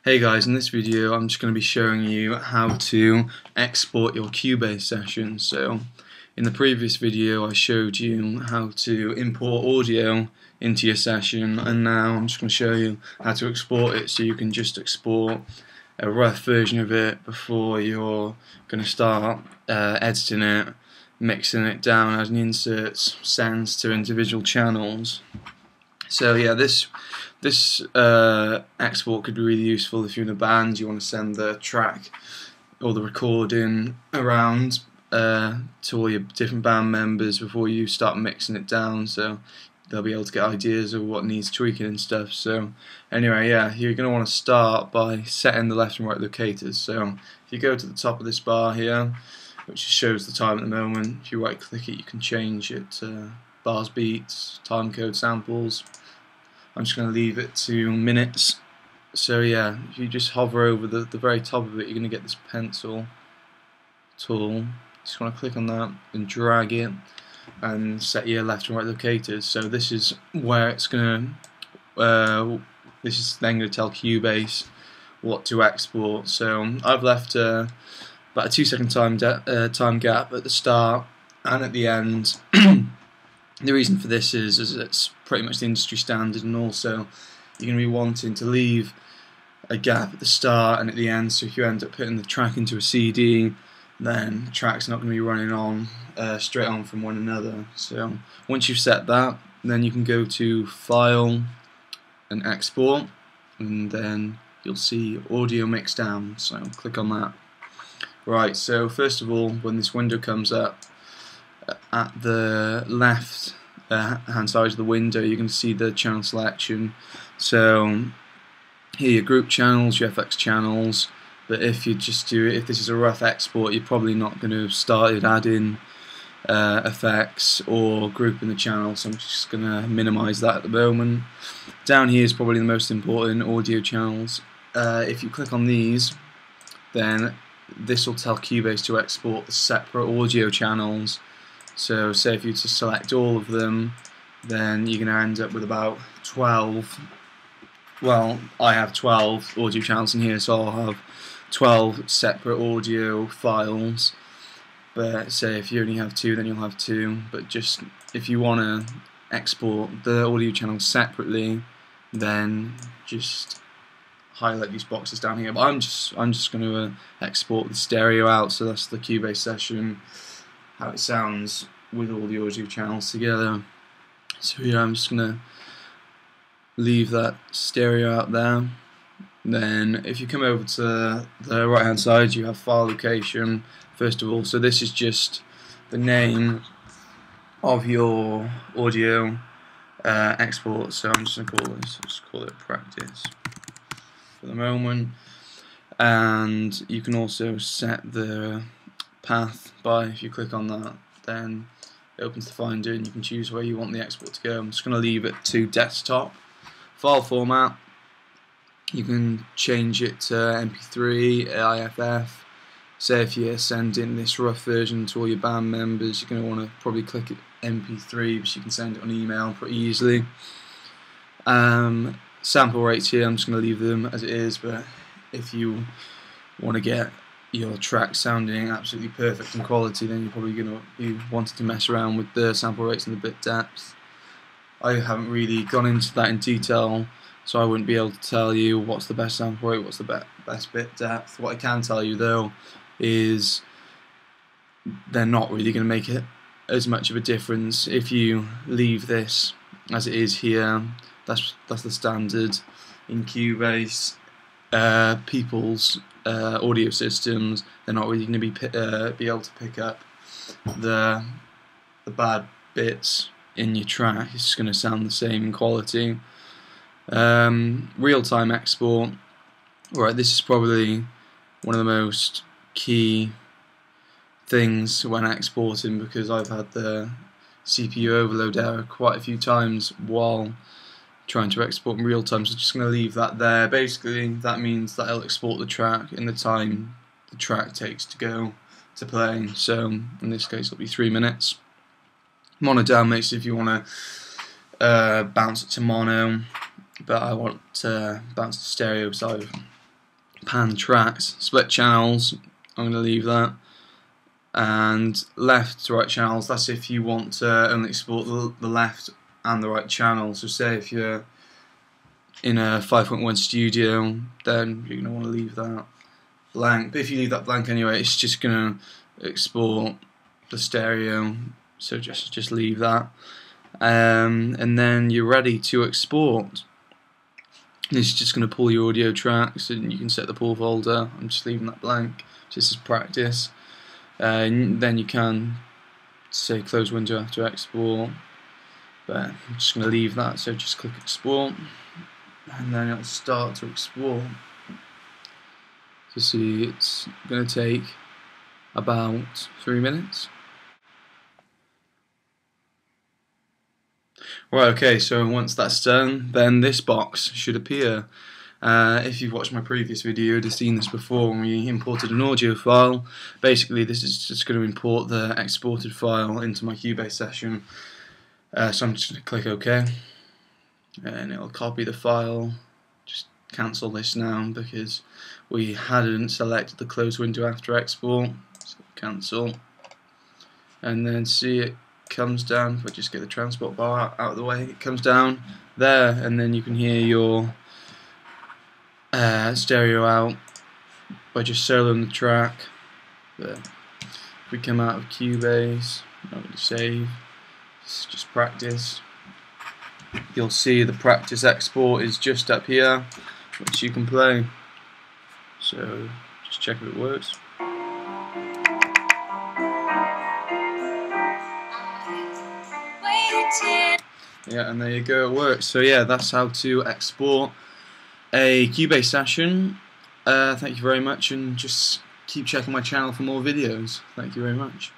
Hey guys, in this video I'm just going to be showing you how to export your Cubase sessions. So in the previous video I showed you how to import audio into your session, and now I'm just going to show you how to export it, so you can just export a rough version of it before you're going to start editing it, mixing it down, adding inserts, sends to individual channels. So yeah, this export could be really useful if you're in a band, you want to send the track or the recording around to all your different band members before you start mixing it down, so they'll be able to get ideas of what needs tweaking and stuff. So anyway, yeah, you're going to want to start by setting the left and right locators. So if you go to the top of this bar here, which shows the time at the moment, if you right click it you can change it to bars, beats, time code, samples. I'm just going to leave it to minutes. So yeah, if you just hover over the very top of it, you're going to get this pencil tool. Just want to click on that and drag it and set your left and right locators. So this is where it's going to this is then going to tell Cubase what to export. So I've left about a 2-second time gap at the start and at the end. The reason for this is it's pretty much the industry standard, and also you're going to be wanting to leave a gap at the start and at the end, so if you end up putting the track into a CD, then the track's not going to be running on straight on from one another. So once you've set that, then you can go to File and Export, and then you'll see Audio Mix Down, so click on that. Right, so first of all, when this window comes up, at the left hand side of the window you're going to see the channel selection. So here your group channels, your FX channels, but if you just do it, if this is a rough export, you're probably not going to have started adding effects or grouping the channels, so I'm just going to minimize that at the moment. Down here is probably the most important, audio channels. If you click on these, then this will tell Cubase to export the separate audio channels. So say if you to select all of them, then you're going to end up with about 12, well, I have 12 audio channels in here, so I'll have 12 separate audio files. But say if you only have 2, then you'll have 2, but just if you want to export the audio channels separately, then just highlight these boxes down here. But I'm just going to export the stereo out, so that's the Cubase session, how it sounds with all the audio channels together. So yeah, I'm just gonna leave that stereo out there. Then if you come over to the right hand side, you have file location first of all. So this is just the name of your audio export. So I'm just gonna call this, just call it practice for the moment. And you can also set the path by, if you click on that, then it opens the Finder and you can choose where you want the export to go. I'm just going to leave it to desktop. File format, you can change it to MP3, AIFF. Say if you're sending this rough version to all your band members, you're going to want to probably click it MP3, because you can send it on email pretty easily. Sample rates here, I'm just going to leave them as it is, but if you want to get your track sounding absolutely perfect in quality, then you're probably going to be wanting to mess around with the sample rates and the bit depth. I haven't really gone into that in detail, so I wouldn't be able to tell you what's the best sample rate, what's the best bit depth. What I can tell you though is they're not really going to make it as much of a difference if you leave this as it is here. That's the standard in Cubase. People's audio systems, they're not really going to be able to pick up the bad bits in your track. It's going to sound the same in quality. Real-time export. Right, this is probably one of the most key things when exporting, because I've had the CPU overload error quite a few times while trying to export in real time, so just going to leave that there. Basically that means that it'll export the track in the time the track takes to go to play, so in this case it'll be 3 minutes. Mono down makes it if you want to bounce it to mono, but I want to bounce to stereo, so pan tracks, split channels, I'm going to leave that, and left to right channels, that's if you want to only export the left and the right channel. So say if you're in a 5.1 studio, then you're going to want to leave that blank, but if you leave that blank anyway, it's just going to export the stereo, so just leave that, and then you're ready to export. This is just going to pull your audio tracks, and you can set the pull folder. I'm just leaving that blank just as practice. Then you can say close window after export, but I'm just going to leave that, so just click export and then it'll start to export. So see, it's going to take about 3 minutes. Right, okay, so once that's done, then this box should appear. If you've watched my previous video, you'd have seen this before when we imported an audio file. Basically, this is just going to import the exported file into my Cubase session. So I'm just going to click OK, and it'll copy the file. Just cancel this now because we hadn't selected the close window after export. So cancel, and then see it comes down. If I just get the transport bar out of the way, it comes down there, and then you can hear your stereo out by just soloing the track. But if we come out of Cubase, not going to save, it's just practice. You'll see the practice export is just up here, which you can play. So just check if it works. Yeah, and there you go, it works. So yeah, that's how to export a Cubase session. Thank you very much, and just keep checking my channel for more videos. Thank you very much.